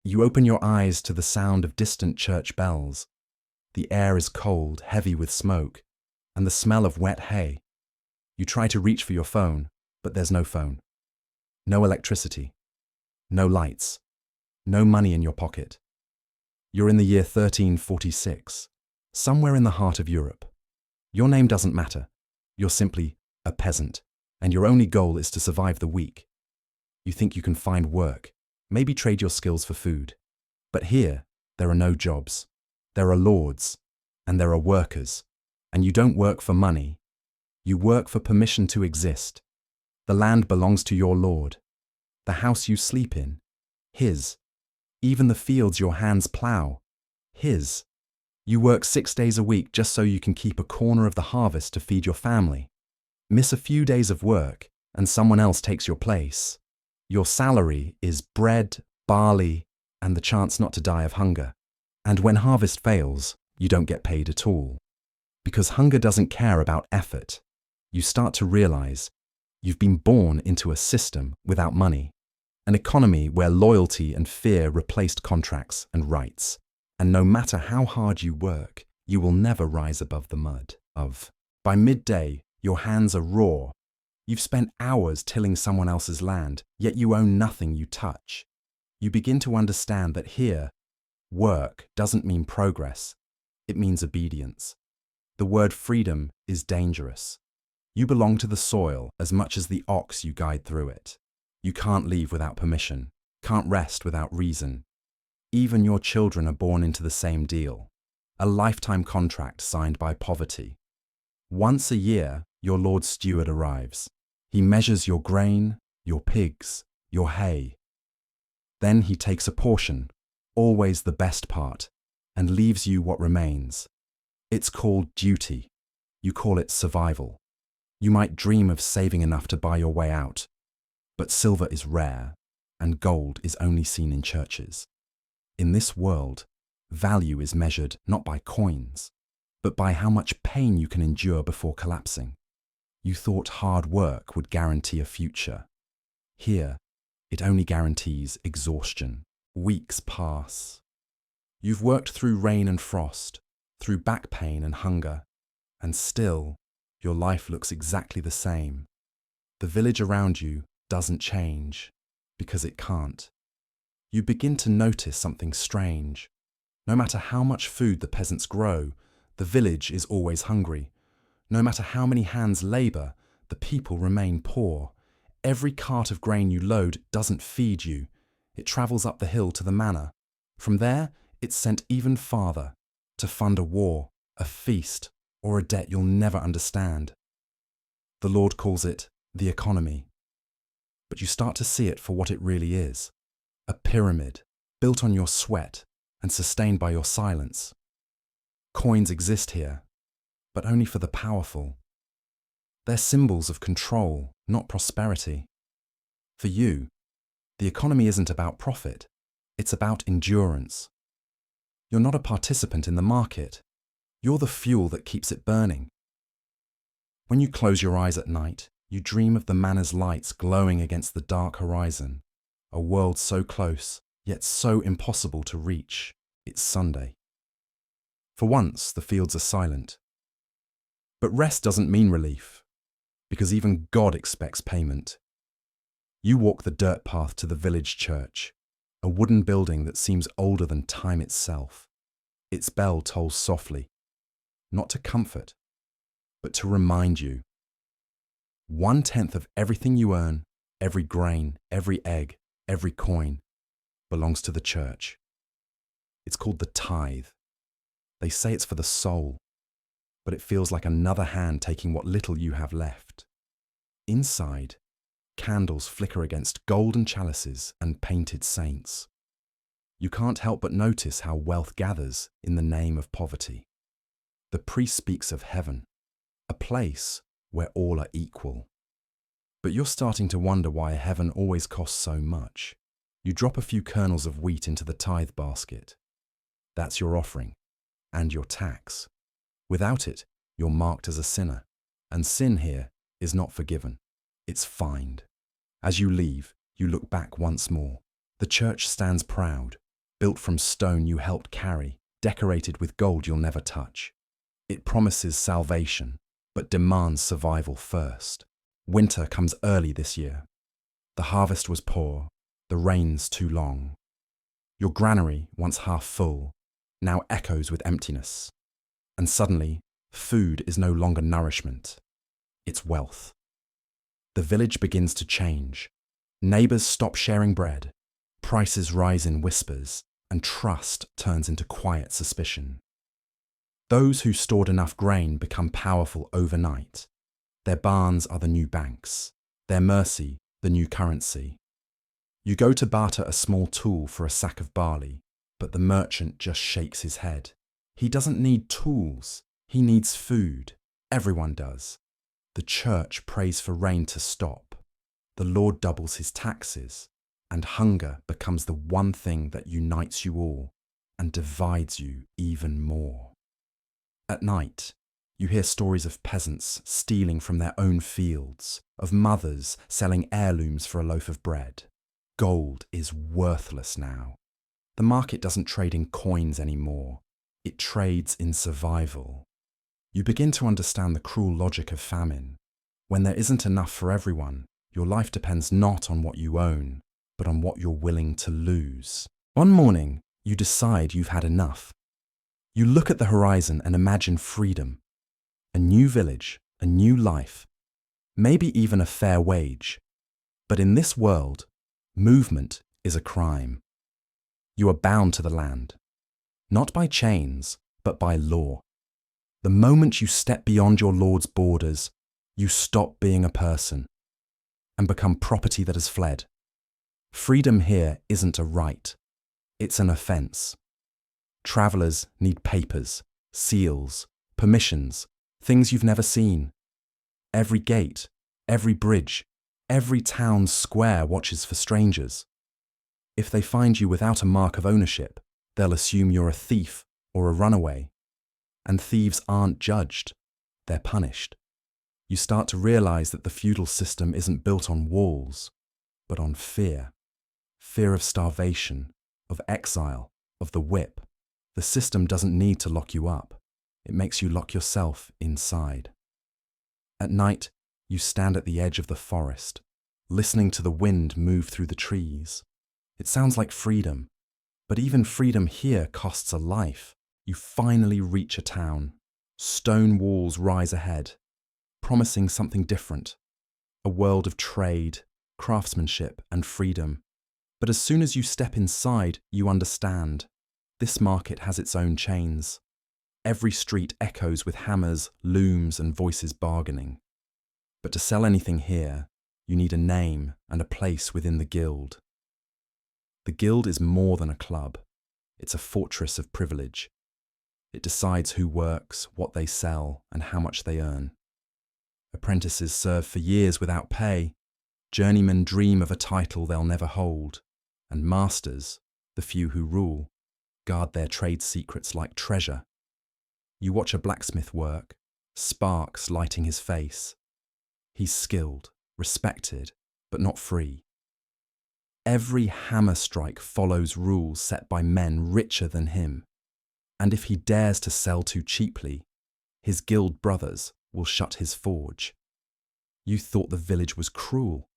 You open your eyes to the sound of distant church bells. The air is cold, heavy with smoke, and the smell of wet hay. You try to reach for your phone, but there's no phone. No electricity. No lights. No money in your pocket. You're in the year 1346, somewhere in the heart of Europe. Your name doesn't matter. You're simply a peasant, and your only goal is to survive the week. You think you can find work, maybe trade your skills for food. But here, there are no jobs. There are lords, and there are workers. And you don't work for money. You work for permission to exist. The land belongs to your lord. The house you sleep in, his. Even the fields your hands plough, his. You work 6 days a week just so you can keep a corner of the harvest to feed your family. Miss a few days of work, and someone else takes your place. Your salary is bread, barley, and the chance not to die of hunger. And when harvest fails, you don't get paid at all. Because hunger doesn't care about effort. You start to realize you've been born into a system without money. An economy where loyalty and fear replaced contracts and rights. And no matter how hard you work, you will never rise above the mud of. By midday, your hands are raw. You've spent hours tilling someone else's land, yet you own nothing you touch. You begin to understand that here, work doesn't mean progress. It means obedience. The word freedom is dangerous. You belong to the soil as much as the ox you guide through it. You can't leave without permission, can't rest without reason. Even your children are born into the same deal, a lifetime contract signed by poverty. Once a year, your Lord Steward arrives. He measures your grain, your pigs, your hay. Then he takes a portion, always the best part, and leaves you what remains. It's called duty. You call it survival. You might dream of saving enough to buy your way out. But silver is rare, and gold is only seen in churches. In this world, value is measured not by coins, but by how much pain you can endure before collapsing. You thought hard work would guarantee a future. Here, it only guarantees exhaustion. Weeks pass. You've worked through rain and frost, through back pain and hunger, and still, your life looks exactly the same. The village around you doesn't change, because it can't. You begin to notice something strange. No matter how much food the peasants grow, the village is always hungry. No matter how many hands labour, the people remain poor. Every cart of grain you load doesn't feed you. It travels up the hill to the manor. From there, it's sent even farther, to fund a war, a feast, or a debt you'll never understand. The Lord calls it the economy. But you start to see it for what it really is. A pyramid, built on your sweat and sustained by your silence. Coins exist here, but only for the powerful. They're symbols of control, not prosperity. For you, the economy isn't about profit, it's about endurance. You're not a participant in the market. You're the fuel that keeps it burning. When you close your eyes at night, you dream of the manor's lights glowing against the dark horizon, a world so close, yet so impossible to reach. It's Sunday. For once, the fields are silent. But rest doesn't mean relief, because even God expects payment. You walk the dirt path to the village church, a wooden building that seems older than time itself. Its bell tolls softly, not to comfort, but to remind you. 1/10 of everything you earn, every grain, every egg, every coin, belongs to the church. It's called the tithe. They say it's for the soul, but it feels like another hand taking what little you have left. Inside, candles flicker against golden chalices and painted saints. You can't help but notice how wealth gathers in the name of poverty. The priest speaks of heaven, a place where all are equal. But you're starting to wonder why heaven always costs so much. You drop a few kernels of wheat into the tithe basket. That's your offering, and your tax. Without it, you're marked as a sinner, and sin here is not forgiven. It's fined. As you leave, you look back once more. The church stands proud, built from stone you helped carry, decorated with gold you'll never touch. It promises salvation, but demands survival first. Winter comes early this year. The harvest was poor, the rains too long. Your granary, once half full, now echoes with emptiness. And suddenly, food is no longer nourishment, it's wealth. The village begins to change. Neighbours stop sharing bread, prices rise in whispers, and trust turns into quiet suspicion. Those who stored enough grain become powerful overnight. Their barns are the new banks, their mercy the new currency. You go to barter a small tool for a sack of barley, but the merchant just shakes his head. He doesn't need tools, he needs food. Everyone does. The church prays for rain to stop. The Lord doubles his taxes, and hunger becomes the one thing that unites you all and divides you even more. At night, you hear stories of peasants stealing from their own fields, of mothers selling heirlooms for a loaf of bread. Gold is worthless now. The market doesn't trade in coins anymore. It trades in survival. You begin to understand the cruel logic of famine. When there isn't enough for everyone, your life depends not on what you own, but on what you're willing to lose. One morning, you decide you've had enough. You look at the horizon and imagine freedom. A new village, a new life, maybe even a fair wage. But in this world, movement is a crime. You are bound to the land, not by chains, but by law. The moment you step beyond your Lord's borders, you stop being a person and become property that has fled. Freedom here isn't a right, it's an offence. Travellers need papers, seals, permissions, things you've never seen. Every gate, every bridge, every town square watches for strangers. If they find you without a mark of ownership, they'll assume you're a thief or a runaway. And thieves aren't judged, they're punished. You start to realise that the feudal system isn't built on walls, but on fear. Fear of starvation, of exile, of the whip. The system doesn't need to lock you up. It makes you lock yourself inside. At night, you stand at the edge of the forest, listening to the wind move through the trees. It sounds like freedom, but even freedom here costs a life. You finally reach a town. Stone walls rise ahead, promising something different. A world of trade, craftsmanship, and freedom. But as soon as you step inside, you understand. This market has its own chains. Every street echoes with hammers, looms, and voices bargaining. But to sell anything here, you need a name and a place within the guild. The guild is more than a club. It's a fortress of privilege. It decides who works, what they sell, and how much they earn. Apprentices serve for years without pay. Journeymen dream of a title they'll never hold. And masters, the few who rule, guard their trade secrets like treasure. You watch a blacksmith work, sparks lighting his face. He's skilled, respected, but not free. Every hammer strike follows rules set by men richer than him. And if he dares to sell too cheaply, his guild brothers will shut his forge. You thought the village was cruel,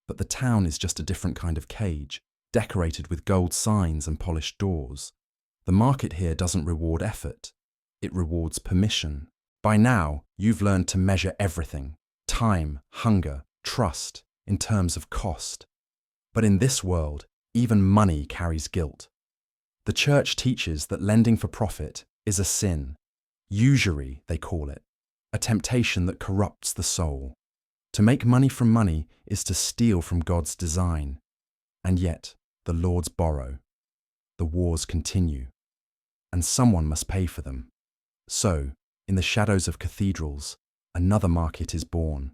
but the town is just a different kind of cage, decorated with gold signs and polished doors. The market here doesn't reward effort, it rewards permission. By now, you've learned to measure everything, time, hunger, trust, in terms of cost. But in this world, even money carries guilt. The church teaches that lending for profit is a sin. Usury, they call it, a temptation that corrupts the soul. To make money from money is to steal from God's design. And yet, the lords borrow. The wars continue. And someone must pay for them. So, in the shadows of cathedrals, another market is born.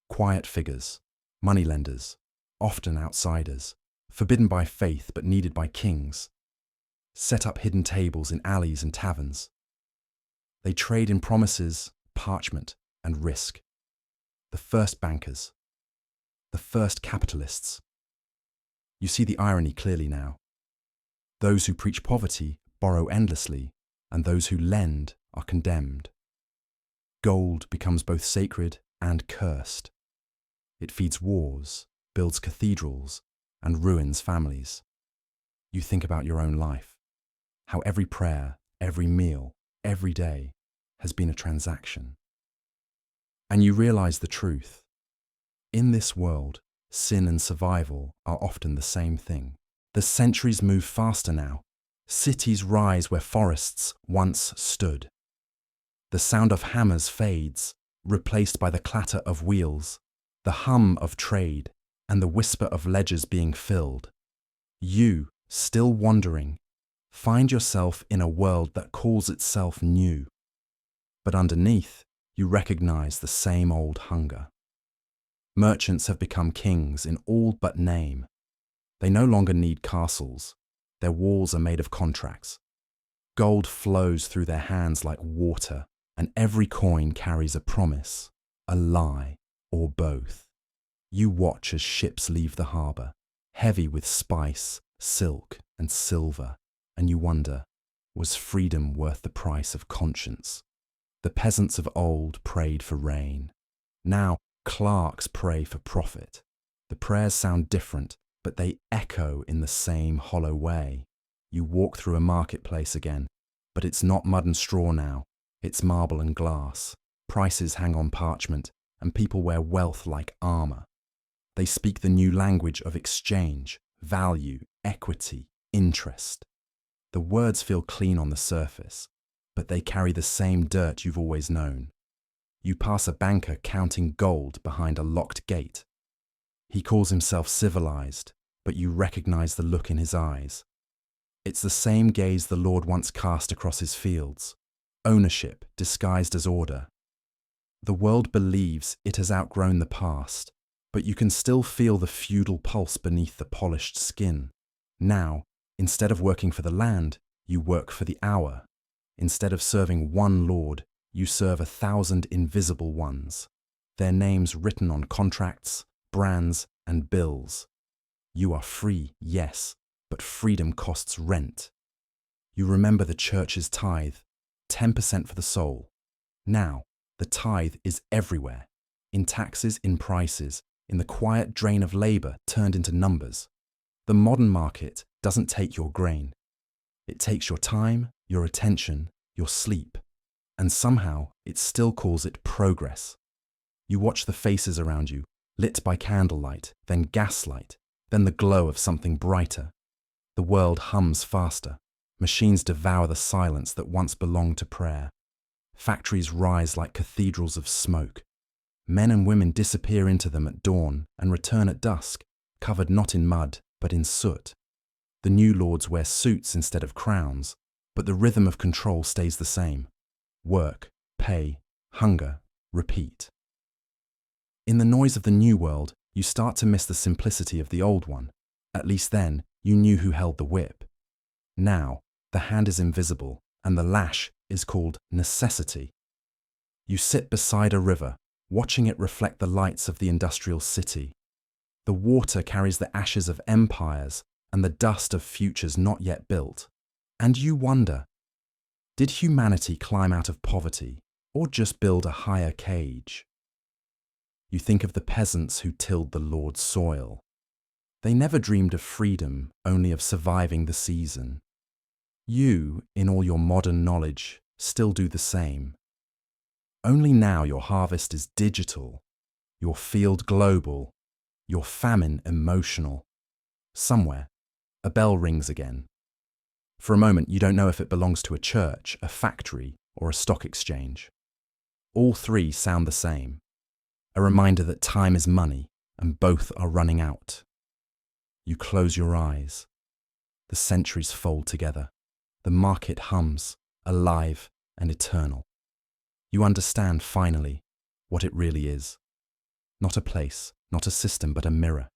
Quiet figures, moneylenders, often outsiders, forbidden by faith but needed by kings. Set up hidden tables in alleys and taverns. They trade in promises, parchment, and risk. The first bankers. The first capitalists. You see the irony clearly now. Those who preach poverty borrow endlessly, and those who lend are condemned. Gold becomes both sacred and cursed. It feeds wars, builds cathedrals, and ruins families. You think about your own life, how every prayer, every meal, every day has been a transaction. And you realize the truth. In this world, sin and survival are often the same thing. The centuries move faster now. Cities rise where forests once stood. The sound of hammers fades, replaced by the clatter of wheels, the hum of trade, and the whisper of ledgers being filled. You, still wandering, find yourself in a world that calls itself new. But underneath, you recognize the same old hunger. Merchants have become kings in all but name. They no longer need castles. Their walls are made of contracts. Gold flows through their hands like water, and every coin carries a promise, a lie, or both. You watch as ships leave the harbour, heavy with spice, silk, and silver, and you wonder, was freedom worth the price of conscience? The peasants of old prayed for rain. Now, clerks pray for profit. The prayers sound different, but they echo in the same hollow way. You walk through a marketplace again, but it's not mud and straw now. It's marble and glass. Prices hang on parchment, and people wear wealth like armour. They speak the new language of exchange, value, equity, interest. The words feel clean on the surface, but they carry the same dirt you've always known. You pass a banker counting gold behind a locked gate. He calls himself civilized, but you recognize the look in his eyes. It's the same gaze the Lord once cast across his fields, ownership disguised as order. The world believes it has outgrown the past, but you can still feel the feudal pulse beneath the polished skin. Now, instead of working for the land, you work for the hour. Instead of serving one Lord, you serve 1,000 invisible ones, their names written on contracts, brands, and bills. You are free, yes, but freedom costs rent. You remember the church's tithe, 10% for the soul. Now, the tithe is everywhere, in taxes, in prices, in the quiet drain of labour turned into numbers. The modern market doesn't take your grain. It takes your time, your attention, your sleep, and somehow it still calls it progress. You watch the faces around you, lit by candlelight, then gaslight, then the glow of something brighter. The world hums faster. Machines devour the silence that once belonged to prayer. Factories rise like cathedrals of smoke. Men and women disappear into them at dawn and return at dusk, covered not in mud, but in soot. The new lords wear suits instead of crowns, but the rhythm of control stays the same. Work, pay, hunger, repeat. In the noise of the new world, you start to miss the simplicity of the old one. At least then, you knew who held the whip. Now, the hand is invisible, and the lash is called necessity. You sit beside a river, watching it reflect the lights of the industrial city. The water carries the ashes of empires and the dust of futures not yet built. And you wonder, did humanity climb out of poverty, or just build a higher cage? You think of the peasants who tilled the Lord's soil. They never dreamed of freedom, only of surviving the season. You, in all your modern knowledge, still do the same. Only now your harvest is digital, your field global, your famine emotional. Somewhere, a bell rings again. For a moment, you don't know if it belongs to a church, a factory, or a stock exchange. All three sound the same. A reminder that time is money, and both are running out. You close your eyes. The centuries fold together. The market hums, alive and eternal. You understand, finally, what it really is. Not a place, not a system, but a mirror.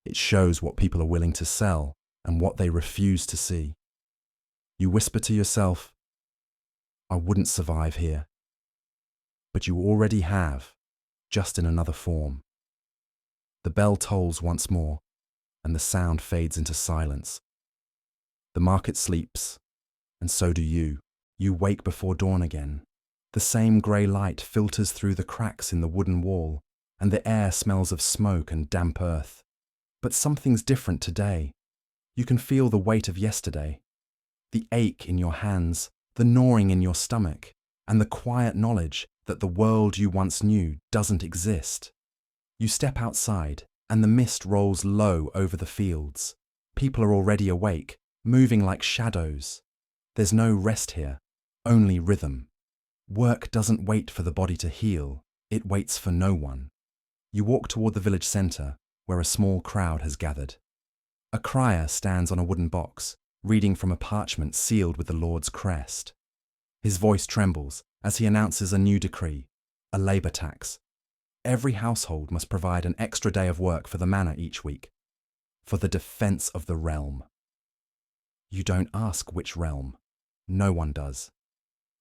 It shows what people are willing to sell and what they refuse to see. You whisper to yourself, I wouldn't survive here. But you already have, just in another form. The bell tolls once more, and the sound fades into silence. The market sleeps, and so do you. You wake before dawn again. The same grey light filters through the cracks in the wooden wall, and the air smells of smoke and damp earth. But something's different today. You can feel the weight of yesterday, the ache in your hands, the gnawing in your stomach, and the quiet knowledge that the world you once knew doesn't exist. You step outside, and the mist rolls low over the fields. People are already awake, moving like shadows. There's no rest here, only rhythm. Work doesn't wait for the body to heal, it waits for no one. You walk toward the village centre, where a small crowd has gathered. A crier stands on a wooden box, reading from a parchment sealed with the Lord's crest. His voice trembles as he announces a new decree, a labour tax. Every household must provide an extra day of work for the manor each week, for the defence of the realm. You don't ask which realm. No one does.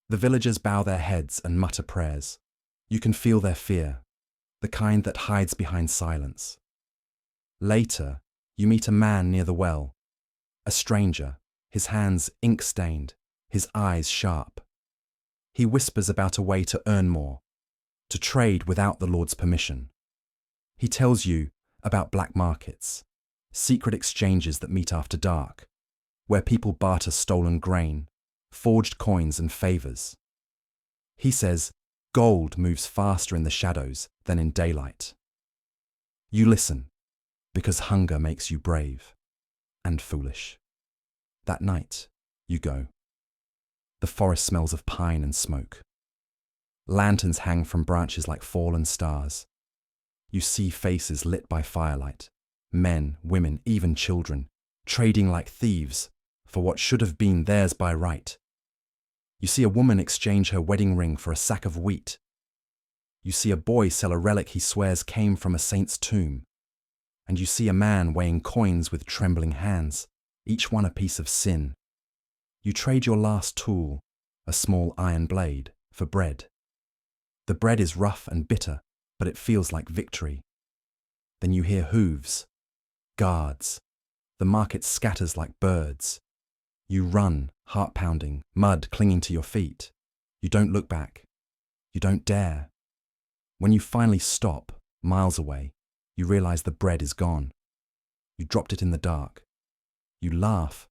The villagers bow their heads and mutter prayers. You can feel their fear, the kind that hides behind silence. Later, you meet a man near the well, a stranger, his hands ink-stained, his eyes sharp. He whispers about a way to earn more, to trade without the Lord's permission. He tells you about black markets, secret exchanges that meet after dark, where people barter stolen grain, forged coins and favours. He says gold moves faster in the shadows than in daylight. You listen, because hunger makes you brave and foolish. That night, you go. The forest smells of pine and smoke. Lanterns hang from branches like fallen stars. You see faces lit by firelight, men, women, even children, trading like thieves for what should have been theirs by right. You see a woman exchange her wedding ring for a sack of wheat. You see a boy sell a relic he swears came from a saint's tomb. And you see a man weighing coins with trembling hands, each one a piece of sin. You trade your last tool, a small iron blade, for bread. The bread is rough and bitter, but it feels like victory. Then you hear hooves, guards. The market scatters like birds. You run, heart-pounding, mud clinging to your feet. You don't look back. You don't dare. When you finally stop, miles away, you realize the bread is gone. You dropped it in the dark. You laugh,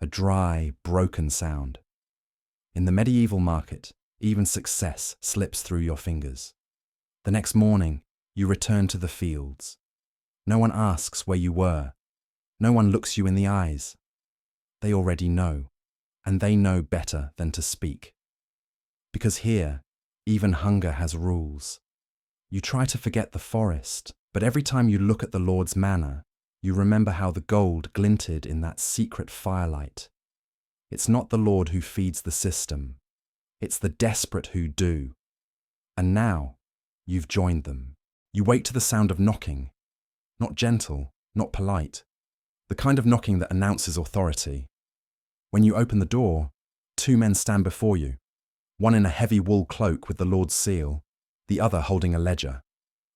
a dry, broken sound. In the medieval market, even success slips through your fingers. The next morning, you return to the fields. No one asks where you were. No one looks you in the eyes. They already know, and they know better than to speak. Because here, even hunger has rules. You try to forget the forest, but every time you look at the Lord's manor, you remember how the gold glinted in that secret firelight. It's not the Lord who feeds the system. It's the desperate who do. And now, you've joined them. You wait to the sound of knocking. Not gentle, not polite. The kind of knocking that announces authority. When you open the door, 2 men stand before you. One in a heavy wool cloak with the Lord's seal, the other holding a ledger.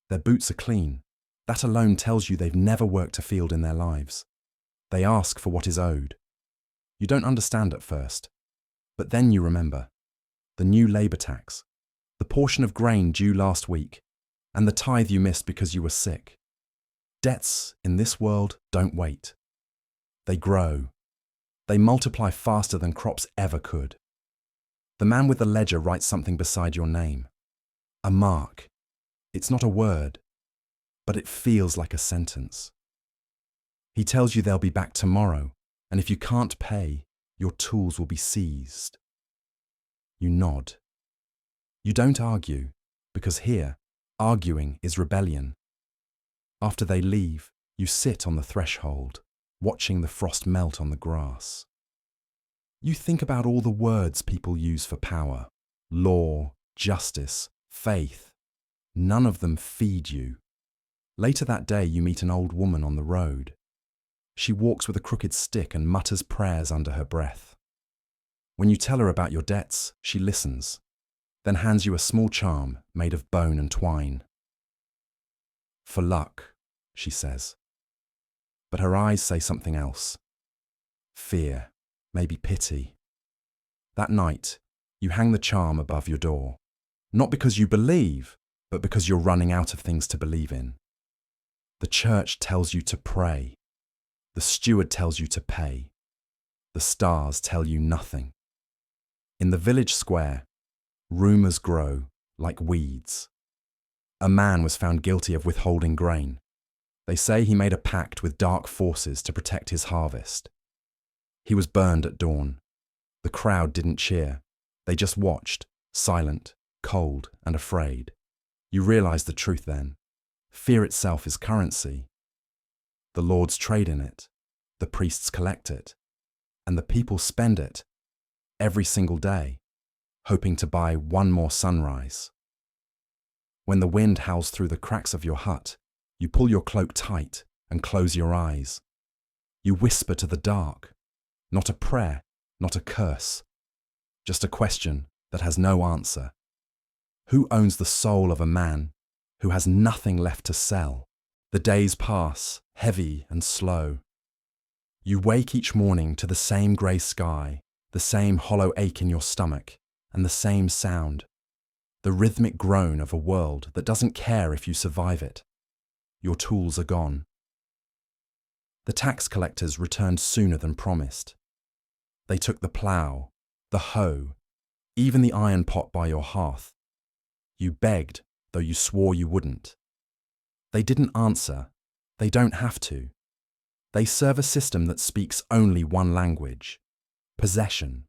Their boots are clean. That alone tells you they've never worked a field in their lives. They ask for what is owed. You don't understand at first, but then you remember. The new labour tax, the portion of grain due last week, and the tithe you missed because you were sick. Debts in this world don't wait. They grow. They multiply faster than crops ever could. The man with the ledger writes something beside your name. A mark. It's not a word, but it feels like a sentence. He tells you they'll be back tomorrow, and if you can't pay, your tools will be seized. You nod. You don't argue, because here, arguing is rebellion. After they leave, you sit on the threshold, watching the frost melt on the grass. You think about all the words people use for power: law, justice, faith. None of them feed you. Later that day, you meet an old woman on the road. She walks with a crooked stick and mutters prayers under her breath. When you tell her about your debts, she listens, then hands you a small charm made of bone and twine. For luck, she says. But her eyes say something else. Fear. maybe pity. That night, you hang the charm above your door, not because you believe, but because you're running out of things to believe in. The church tells you to pray. The steward tells you to pay. The stars tell you nothing. In the village square, rumours grow like weeds. A man was found guilty of withholding grain. They say he made a pact with dark forces to protect his harvest. He was burned at dawn. The crowd didn't cheer. They just watched, silent, cold, and afraid. You realize the truth then. Fear itself is currency. The lords trade in it. The priests collect it. And the people spend it every single day, hoping to buy one more sunrise. When the wind howls through the cracks of your hut, you pull your cloak tight and close your eyes. You whisper to the dark, not a prayer, not a curse, just a question that has no answer. Who owns the soul of a man who has nothing left to sell? The days pass, heavy and slow. You wake each morning to the same grey sky, the same hollow ache in your stomach, and the same sound, the rhythmic groan of a world that doesn't care if you survive it. Your tools are gone. The tax collectors returned sooner than promised. They took the plough, the hoe, even the iron pot by your hearth. You begged, though you swore you wouldn't. They didn't answer. They don't have to. They serve a system that speaks only one language: possession.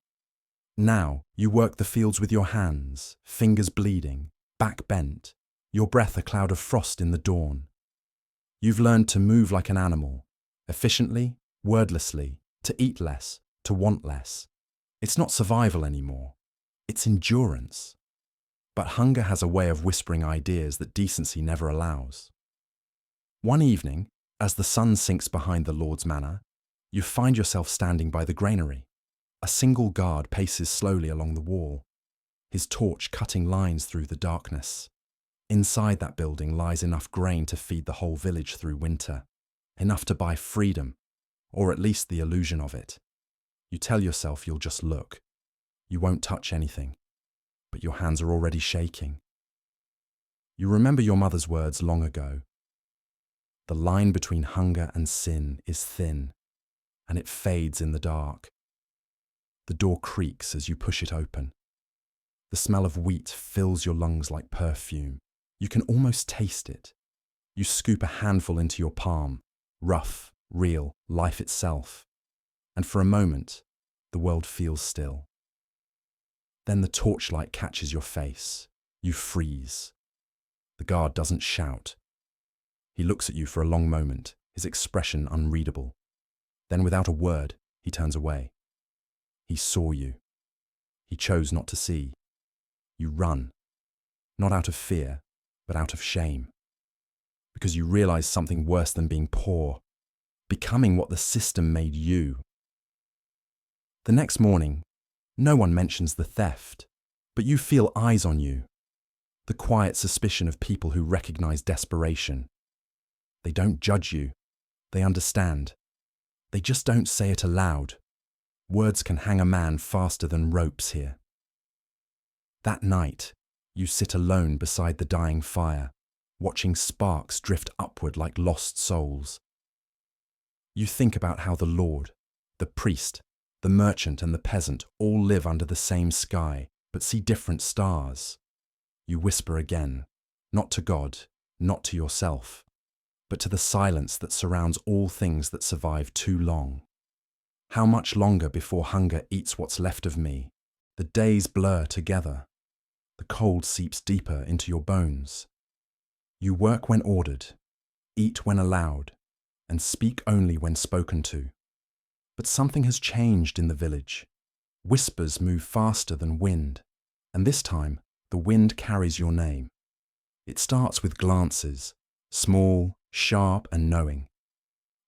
Now you work the fields with your hands, fingers bleeding, back bent, your breath a cloud of frost in the dawn. You've learned to move like an animal, efficiently, wordlessly, to eat less, to want less. It's not survival anymore. It's endurance. But hunger has a way of whispering ideas that decency never allows. One evening, as the sun sinks behind the Lord's manor, you find yourself standing by the granary. A single guard paces slowly along the wall, his torch cutting lines through the darkness. Inside that building lies enough grain to feed the whole village through winter, enough to buy freedom, or at least the illusion of it. You tell yourself you'll just look. You won't touch anything, but your hands are already shaking. You remember your mother's words long ago. The line between hunger and sin is thin, and it fades in the dark. The door creaks as you push it open. The smell of wheat fills your lungs like perfume. You can almost taste it. You scoop a handful into your palm, rough, real, life itself. And for a moment, the world feels still. Then the torchlight catches your face. You freeze. The guard doesn't shout. He looks at you for a long moment, his expression unreadable. Then without a word, he turns away. He saw you. He chose not to see. You run, not out of fear, but out of shame. Because you realize something worse than being poor, becoming what the system made you. The next morning, no one mentions the theft, but you feel eyes on you. The quiet suspicion of people who recognize desperation. They don't judge you. They understand. They just don't say it aloud. Words can hang a man faster than ropes here. That night, you sit alone beside the dying fire, watching sparks drift upward like lost souls. You think about how the Lord, the priest, the merchant and the peasant all live under the same sky, but see different stars. You whisper again, not to God, not to yourself, but to the silence that surrounds all things that survive too long. How much longer before hunger eats what's left of me? The days blur together. The cold seeps deeper into your bones. You work when ordered, eat when allowed, and speak only when spoken to. But something has changed in the village. Whispers move faster than wind, and this time the wind carries your name. It starts with glances, small, sharp and knowing.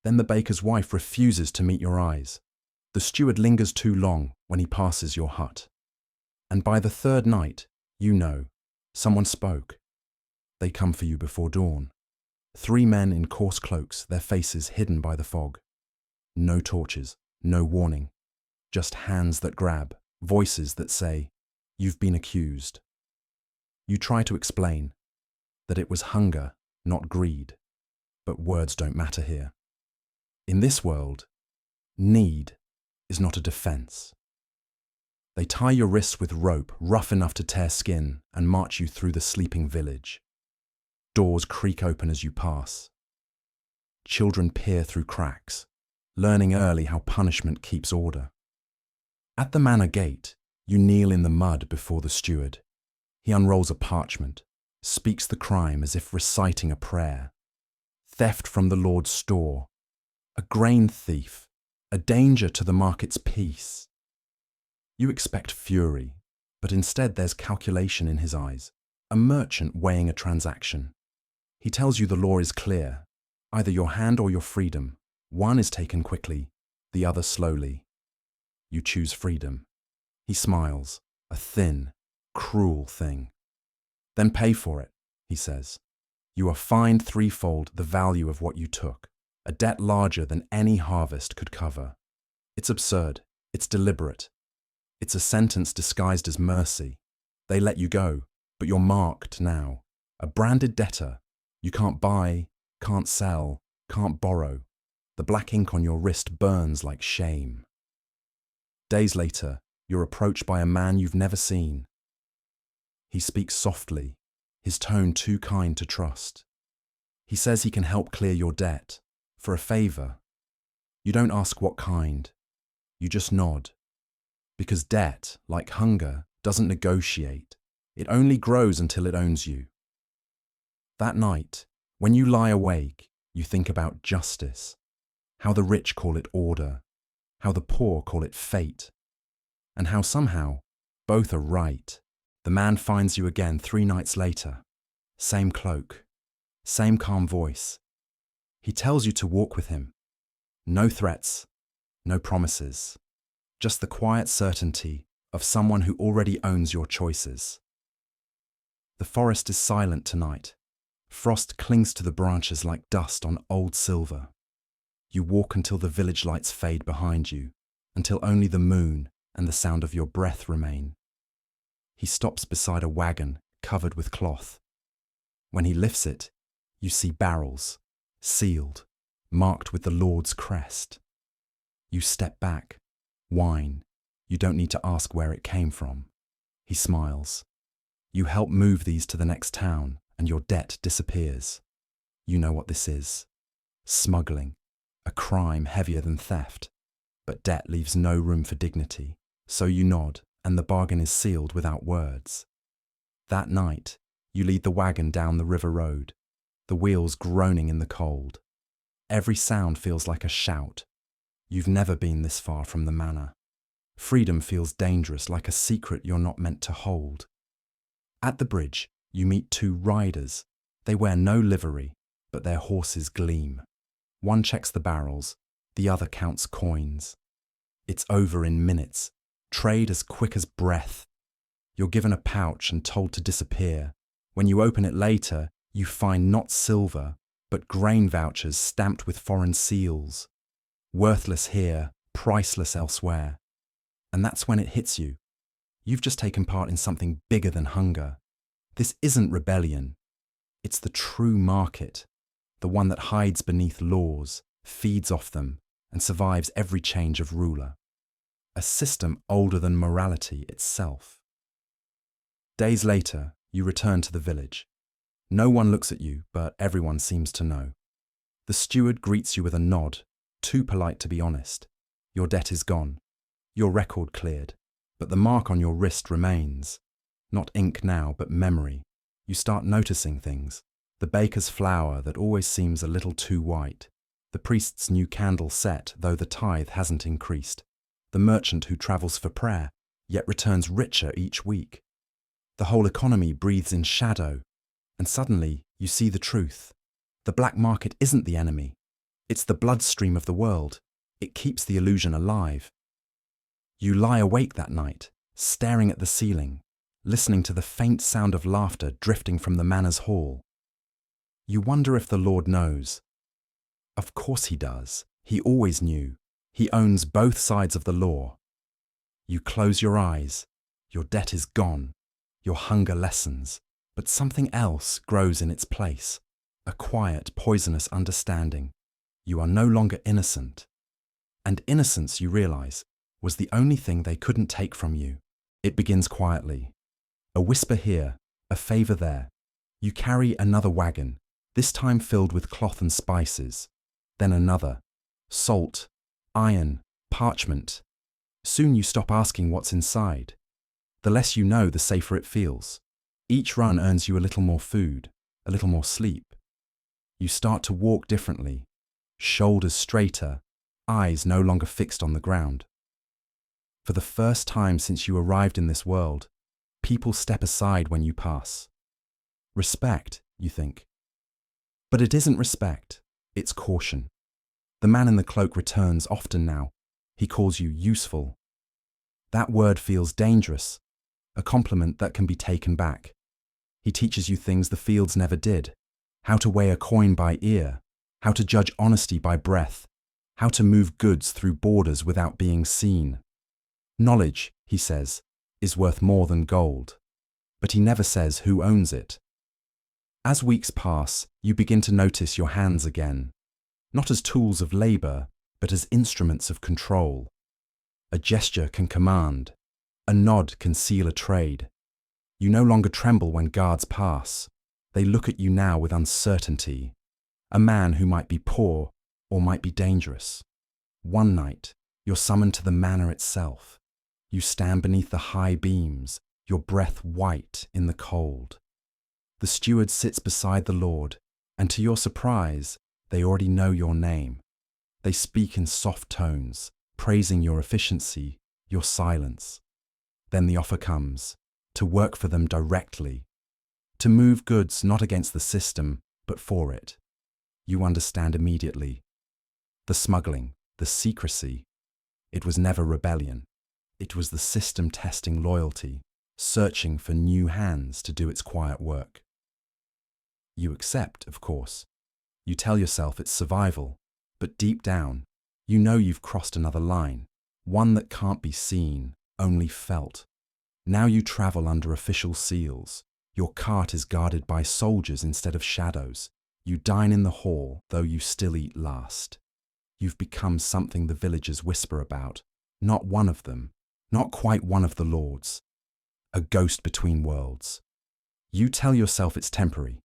Then the baker's wife refuses to meet your eyes. The steward lingers too long when he passes your hut. And by the third night, you know, someone spoke. They come for you before dawn. 3 men in coarse cloaks, their faces hidden by the fog. No torches, no warning. Just hands that grab, voices that say, "You've been accused." You try to explain that it was hunger, not greed, but words don't matter here. In this world, need is not a defense. They tie your wrists with rope rough enough to tear skin and march you through the sleeping village. Doors creak open as you pass. Children peer through cracks, learning early how punishment keeps order. At the manor gate, you kneel in the mud before the steward. He unrolls a parchment, speaks the crime as if reciting a prayer. Theft from the Lord's store, a grain thief, a danger to the market's peace. You expect fury, but instead there's calculation in his eyes, a merchant weighing a transaction. He tells you the law is clear, either your hand or your freedom. One is taken quickly, the other slowly. You choose freedom. He smiles, a thin, cruel thing. Then pay for it, he says. You are fined threefold the value of what you took, a debt larger than any harvest could cover. It's absurd. It's deliberate. It's a sentence disguised as mercy. They let you go, but you're marked now. A branded debtor. You can't buy, can't sell, can't borrow. The black ink on your wrist burns like shame. Days later, you're approached by a man you've never seen. He speaks softly, his tone too kind to trust. He says he can help clear your debt, for a favor. You don't ask what kind. You just nod. Because debt, like hunger, doesn't negotiate. It only grows until it owns you. That night, when you lie awake, you think about justice, how the rich call it order, how the poor call it fate, and how somehow both are right. The man finds you again 3 nights later. Same cloak, same calm voice. He tells you to walk with him. No threats, no promises, just the quiet certainty of someone who already owns your choices. The forest is silent tonight. Frost clings to the branches like dust on old silver. You walk until the village lights fade behind you, until only the moon and the sound of your breath remain. He stops beside a wagon covered with cloth. When he lifts it, you see barrels, sealed, marked with the Lord's crest. You step back, whine. You don't need to ask where it came from. He smiles. You help move these to the next town, and your debt disappears. You know what this is. Smuggling, a crime heavier than theft. But debt leaves no room for dignity, so you nod, and the bargain is sealed without words. That night, you lead the wagon down the river road, the wheels groaning in the cold. Every sound feels like a shout. You've never been this far from the manor. Freedom feels dangerous, like a secret you're not meant to hold. At the bridge, you meet 2 riders. They wear no livery, but their horses gleam. One checks the barrels, the other counts coins. It's over in minutes. Trade as quick as breath. You're given a pouch and told to disappear. When you open it later, you find not silver, but grain vouchers stamped with foreign seals. Worthless here, priceless elsewhere. And that's when it hits you. You've just taken part in something bigger than hunger. This isn't rebellion. It's the true market, the one that hides beneath laws, feeds off them, and survives every change of ruler. A system older than morality itself. Days later, you return to the village. No one looks at you, but everyone seems to know. The steward greets you with a nod, too polite to be honest. Your debt is gone. Your record cleared, but the mark on your wrist remains. Not ink now, but memory. You start noticing things. The baker's flour that always seems a little too white. The priest's new candle set, though the tithe hasn't increased. The merchant who travels for prayer, yet returns richer each week. The whole economy breathes in shadow, and suddenly you see the truth. The black market isn't the enemy. It's the bloodstream of the world. It keeps the illusion alive. You lie awake that night, staring at the ceiling, listening to the faint sound of laughter drifting from the manor's hall. You wonder if the Lord knows. Of course he does. He always knew. He owns both sides of the law. You close your eyes. Your debt is gone. Your hunger lessens. But something else grows in its place. A quiet, poisonous understanding. You are no longer innocent. And innocence, you realize, was the only thing they couldn't take from you. It begins quietly. A whisper here, a favor there. You carry another wagon, this time filled with cloth and spices. Then another. Salt, iron, parchment. Soon you stop asking what's inside. The less you know, the safer it feels. Each run earns you a little more food, a little more sleep. You start to walk differently, shoulders straighter, eyes no longer fixed on the ground. For the first time since you arrived in this world, people step aside when you pass. Respect, you think. But it isn't respect, it's caution. The man in the cloak returns often now. He calls you useful. That word feels dangerous, a compliment that can be taken back. He teaches you things the fields never did. How to weigh a coin by ear, how to judge honesty by breath, how to move goods through borders without being seen. Knowledge, he says, is worth more than gold. But he never says who owns it. As weeks pass, you begin to notice your hands again, not as tools of labor, but as instruments of control. A gesture can command, a nod can seal a trade. You no longer tremble when guards pass. They look at you now with uncertainty. A man who might be poor or might be dangerous. One night, you're summoned to the manor itself. You stand beneath the high beams, your breath white in the cold. The steward sits beside the Lord, and to your surprise, they already know your name. They speak in soft tones, praising your efficiency, your silence. Then the offer comes, to work for them directly, to move goods not against the system, but for it. You understand immediately. The smuggling, the secrecy, it was never rebellion. It was the system testing loyalty, searching for new hands to do its quiet work. You accept, of course. You tell yourself it's survival, but deep down, you know you've crossed another line, one that can't be seen, only felt. Now you travel under official seals. Your cart is guarded by soldiers instead of shadows. You dine in the hall, though you still eat last. You've become something the villagers whisper about, not one of them, not quite one of the lords. A ghost between worlds. You tell yourself it's temporary,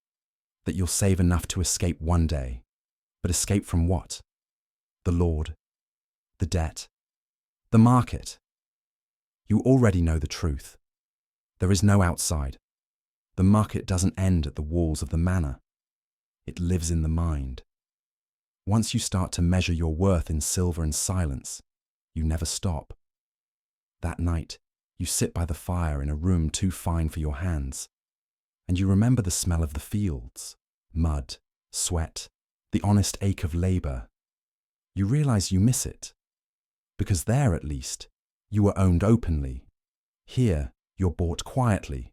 that you'll save enough to escape one day. But escape from what? The Lord, the debt, the market. You already know the truth. There is no outside. The market doesn't end at the walls of the manor. It lives in the mind. Once you start to measure your worth in silver and silence, you never stop. That night, you sit by the fire in a room too fine for your hands, and you remember the smell of the fields, mud, sweat, the honest ache of labor. You realize you miss it, because there, at least, you were owned openly. Here, you're bought quietly,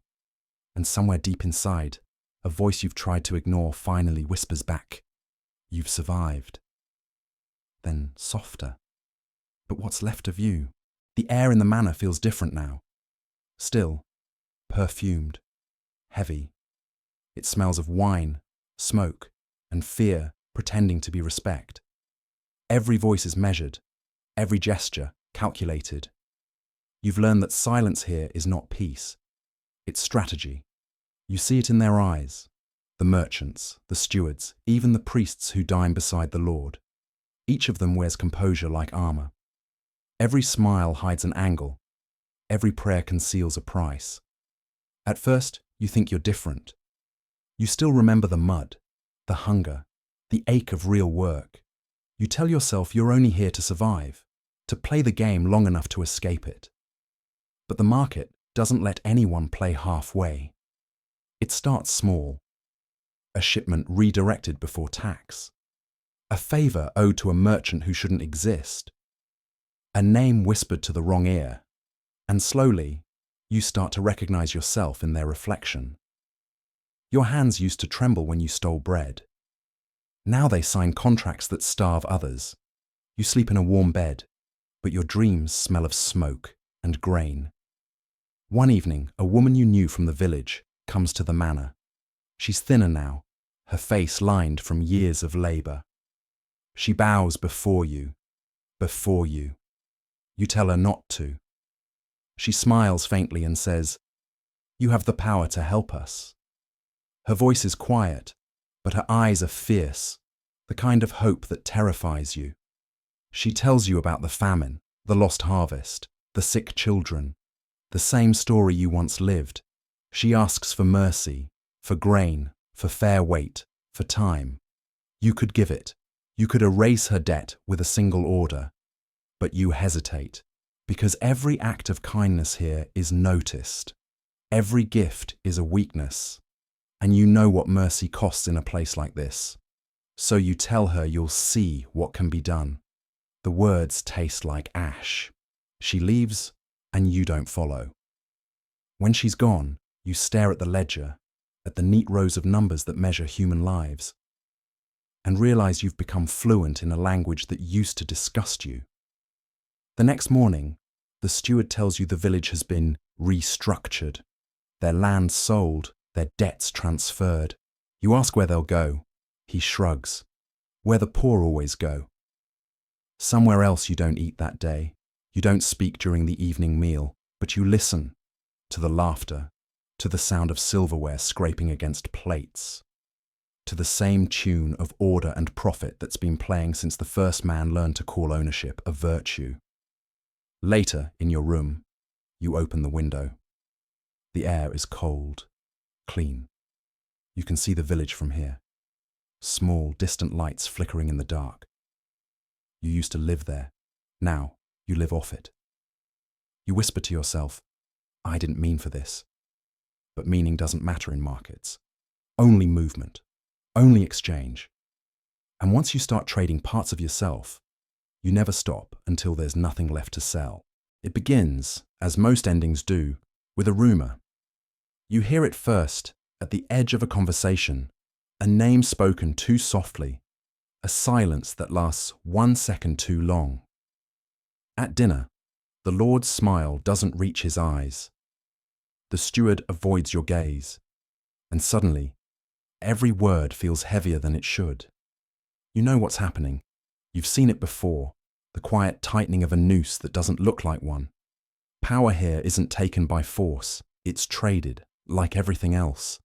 and somewhere deep inside, a voice you've tried to ignore finally whispers back, "You've survived." Then softer. But what's left of you? The air in the manor feels different now. Still, perfumed, heavy. It smells of wine, smoke, and fear pretending to be respect. Every voice is measured, every gesture calculated. You've learned that silence here is not peace. It's strategy. You see it in their eyes. The merchants, the stewards, even the priests who dine beside the Lord. Each of them wears composure like armor. Every smile hides an angle. Every prayer conceals a price. At first, you think you're different. You still remember the mud, the hunger, the ache of real work. You tell yourself you're only here to survive, to play the game long enough to escape it. But the market doesn't let anyone play halfway. It starts small. A shipment redirected before tax. A favor owed to a merchant who shouldn't exist. A name whispered to the wrong ear. And slowly, you start to recognize yourself in their reflection. Your hands used to tremble when you stole bread. Now they sign contracts that starve others. You sleep in a warm bed, but your dreams smell of smoke, and grain. One evening, a woman you knew from the village comes to the manor. She's thinner now, her face lined from years of labor. She bows before you. You tell her not to. She smiles faintly and says, "You have the power to help us." Her voice is quiet, but her eyes are fierce, the kind of hope that terrifies you. She tells you about the famine, the lost harvest, the sick children, the same story you once lived. She asks for mercy, for grain, for fair weight, for time. You could give it. You could erase her debt with a single order. But you hesitate, because every act of kindness here is noticed. Every gift is a weakness. And you know what mercy costs in a place like this. So you tell her you'll see what can be done. The words taste like ash. She leaves, and you don't follow. When she's gone, you stare at the ledger, at the neat rows of numbers that measure human lives, and realize you've become fluent in a language that used to disgust you. The next morning, the steward tells you the village has been restructured, their land sold, their debts transferred. You ask where they'll go. He shrugs. Where the poor always go. Somewhere else you don't eat that day. You don't speak during the evening meal, but you listen to the laughter, to the sound of silverware scraping against plates, to the same tune of order and profit that's been playing since the first man learned to call ownership a virtue. Later, in your room, you open the window. The air is cold, clean. You can see the village from here. Small, distant lights flickering in the dark. You used to live there. Now, you live off it. You whisper to yourself, "I didn't mean for this." But meaning doesn't matter in markets. Only movement. Only exchange. And once you start trading parts of yourself, you never stop until there's nothing left to sell. It begins, as most endings do, with a rumor. You hear it first, at the edge of a conversation, a name spoken too softly, a silence that lasts 1 second too long. At dinner, the Lord's smile doesn't reach his eyes. The steward avoids your gaze, and suddenly, every word feels heavier than it should. You know what's happening. You've seen it before, the quiet tightening of a noose that doesn't look like one. Power here isn't taken by force, it's traded, like everything else.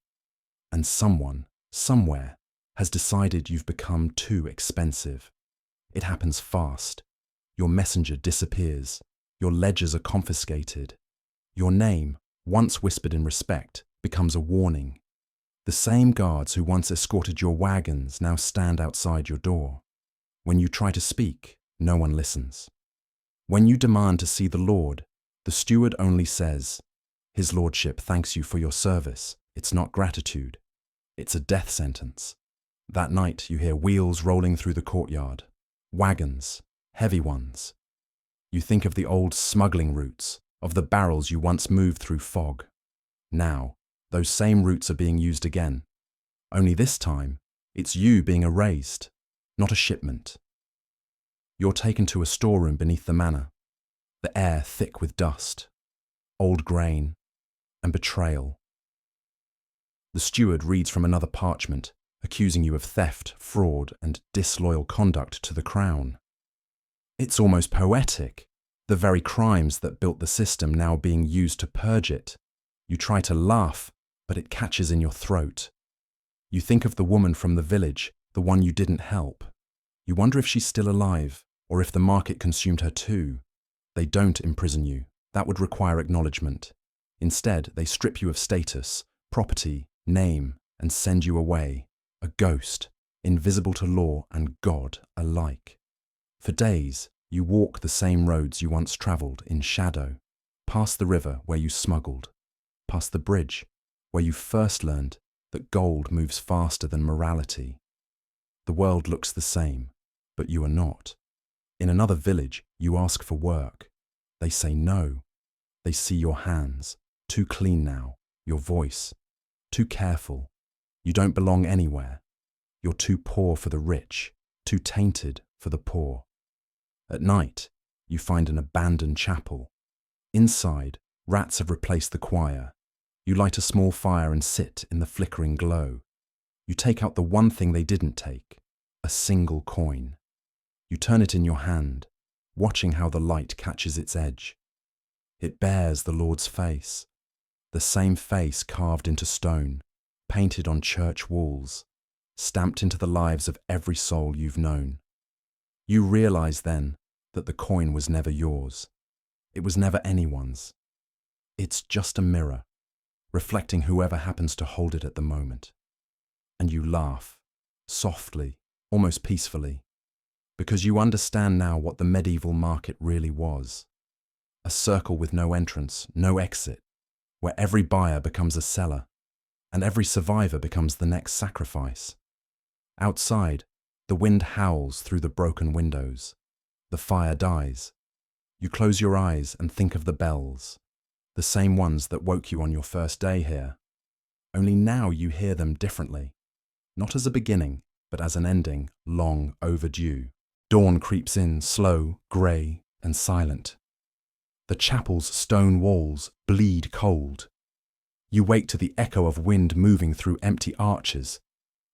And someone, somewhere, has decided you've become too expensive. It happens fast. Your messenger disappears. Your ledgers are confiscated. Your name, once whispered in respect, becomes a warning. The same guards who once escorted your wagons now stand outside your door. When you try to speak, no one listens. When you demand to see the Lord, the steward only says, "His lordship thanks you for your service. It's not gratitude. It's a death sentence." That night you hear wheels rolling through the courtyard. Wagons, heavy ones. You think of the old smuggling routes, of the barrels you once moved through fog. Now, those same routes are being used again. Only this time, it's you being erased, not a shipment. You're taken to a storeroom beneath the manor, the air thick with dust, old grain, and betrayal. The steward reads from another parchment, accusing you of theft, fraud, and disloyal conduct to the crown. It's almost poetic, the very crimes that built the system now being used to purge it. You try to laugh, but it catches in your throat. You think of the woman from the village, the one you didn't help. You wonder if she's still alive, or if the market consumed her too. They don't imprison you. That would require acknowledgement. Instead, they strip you of status, property, name, and send you away, a ghost, invisible to law and God alike. For days, you walk the same roads you once travelled in shadow, past the river where you smuggled, past the bridge where you first learned that gold moves faster than morality. The world looks the same, but you are not. In another village, you ask for work. They say no. They see your hands, too clean now, your voice, too careful. You don't belong anywhere. You're too poor for the rich, too tainted for the poor. At night, you find an abandoned chapel. Inside, rats have replaced the choir. You light a small fire and sit in the flickering glow. You take out the one thing they didn't take, a single coin. You turn it in your hand, watching how the light catches its edge. It bears the Lord's face, the same face carved into stone, painted on church walls, stamped into the lives of every soul you've known. You realize then that the coin was never yours. It was never anyone's. It's just a mirror, reflecting whoever happens to hold it at the moment. And you laugh, softly, almost peacefully, because you understand now what the medieval market really was. A circle with no entrance, no exit, where every buyer becomes a seller, and every survivor becomes the next sacrifice. Outside, the wind howls through the broken windows. The fire dies. You close your eyes and think of the bells, the same ones that woke you on your first day here. Only now you hear them differently, not as a beginning, but as an ending, long overdue. Dawn creeps in, slow, grey, and silent. The chapel's stone walls bleed cold. You wake to the echo of wind moving through empty arches,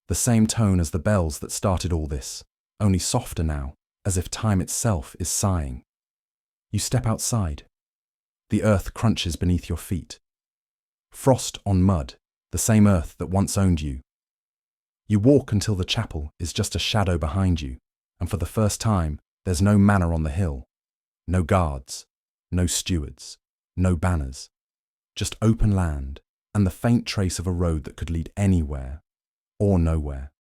the same tone as the bells that started all this, only softer now, as if time itself is sighing. You step outside. The earth crunches beneath your feet. Frost on mud, the same earth that once owned you. You walk until the chapel is just a shadow behind you, and for the first time, there's no manor on the hill, no guards, no stewards, no banners, just open land and the faint trace of a road that could lead anywhere or nowhere.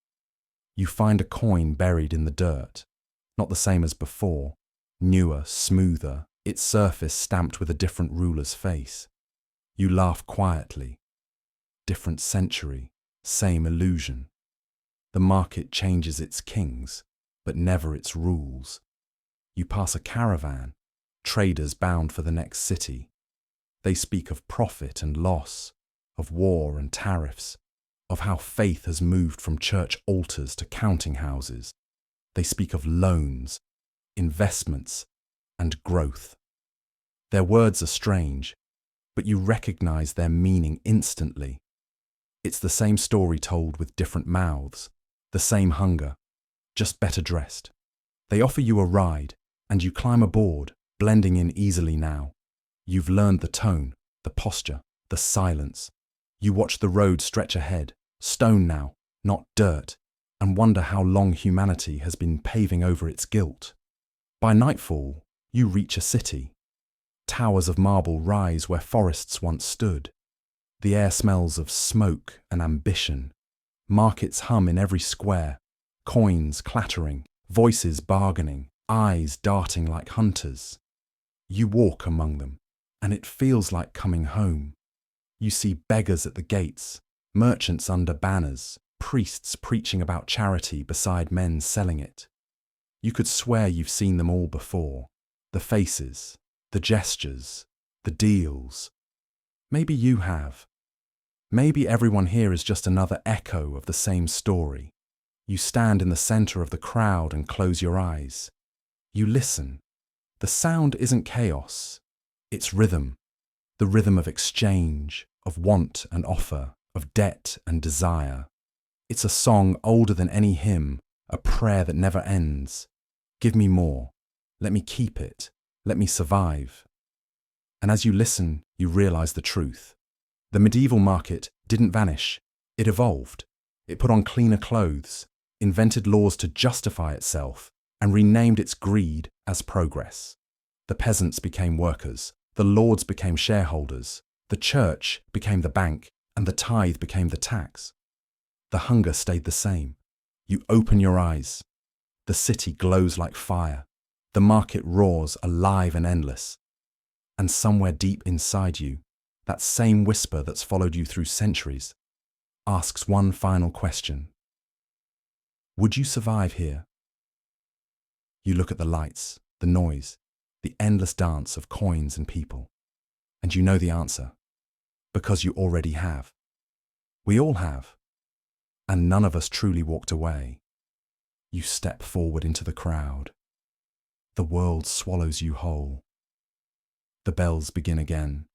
You find a coin buried in the dirt, not the same as before, newer, smoother, its surface stamped with a different ruler's face. You laugh quietly. Different century, same illusion. The market changes its kings, but never its rules. You pass a caravan, traders bound for the next city. They speak of profit and loss, of war and tariffs, of how faith has moved from church altars to counting houses. They speak of loans, investments, and growth. Their words are strange, but you recognize their meaning instantly. It's the same story told with different mouths, the same hunger, just better dressed. They offer you a ride, and you climb aboard, blending in easily now. You've learned the tone, the posture, the silence. You watch the road stretch ahead, stone now, not dirt, and wonder how long humanity has been paving over its guilt. By nightfall, you reach a city. Towers of marble rise where forests once stood. The air smells of smoke and ambition. Markets hum in every square, coins clattering, voices bargaining, eyes darting like hunters. You walk among them, and it feels like coming home. You see beggars at the gates, merchants under banners, priests preaching about charity beside men selling it. You could swear you've seen them all before. The faces, the gestures, the deals. Maybe you have. Maybe everyone here is just another echo of the same story. You stand in the center of the crowd and close your eyes. You listen. The sound isn't chaos. It's rhythm. The rhythm of exchange, of want and offer, of debt and desire. It's a song older than any hymn, a prayer that never ends. Give me more. Let me keep it. Let me survive. And as you listen, you realize the truth. The medieval market didn't vanish. It evolved. It put on cleaner clothes, invented laws to justify itself, and renamed its greed as progress. The peasants became workers. The lords became shareholders. The church became the bank, and the tithe became the tax. The hunger stayed the same. You open your eyes. The city glows like fire. The market roars alive and endless. And somewhere deep inside you, that same whisper that's followed you through centuries, asks one final question. Would you survive here? You look at the lights, the noise, the endless dance of coins and people, and you know the answer, because you already have. We all have, and none of us truly walked away. You step forward into the crowd. The world swallows you whole. The bells begin again.